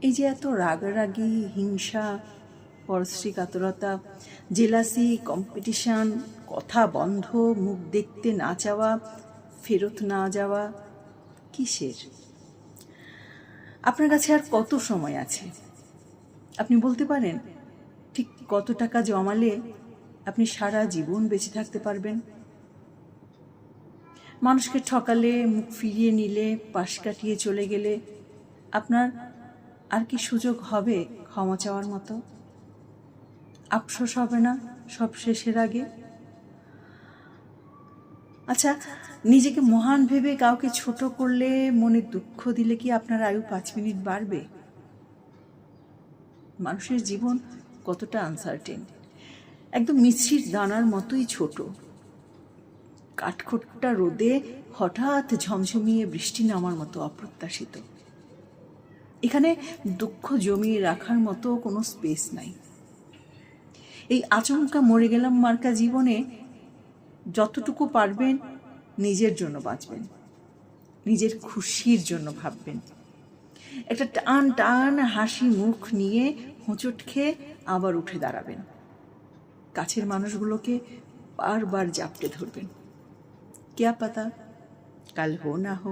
এই যে এত রাগারাগি, হিংসা, পরশ্রী কাতরতা, জেলাসি, কম্পিটিশান, কথা বন্ধ, মুখ দেখতে না চাওয়া, ফেরত না যাওয়া, কিসের? আপনার কাছে আর কত সময় আছে? আপনি বলতে পারেন ঠিক কত টাকা জমালে আপনি সারা জীবন বেঁচে থাকতে পারবেন? মানুষকে ঠকালে, মুখ ফিরিয়ে নিলে, পাশ কাটিয়ে চলে গেলে আপনার আর কি সুযোগ হবে ক্ষমা চাওয়ার মতো? আফসোস হবে না সব শেষের আগে? আচ্ছা, নিজেকে মহান ভেবে কাউকে ছোট করলে, মনে দুঃখ দিলে কি আপনার আয়ু 5 মিনিট বাড়বে? মানুষের জীবন কতটা আনসার্টেন, একদম মিছরির দানার মতোই ছোট। কাঠখোট্টা রোদে হঠাৎ ঝমঝমিয়ে বৃষ্টি নামার মতো অপ্রত্যাশিত। এখানে দুঃখ জমিয়ে রাখার মতো কোনো স্পেস নাই। এই আচমকা মরে গেলাম মার্কা জীবনে যতটুকু পারবেন নিজের জন্য বাঁচবেন, নিজের খুশির জন্য ভাববেন। একটা টান টান হাসি মুখ নিয়ে হোঁচট খেয়ে আবার উঠে দাঁড়াবেন। কাছের মানুষগুলোকে বারবার জাপটে ধরবেন। क्या पता कल हो ना हो।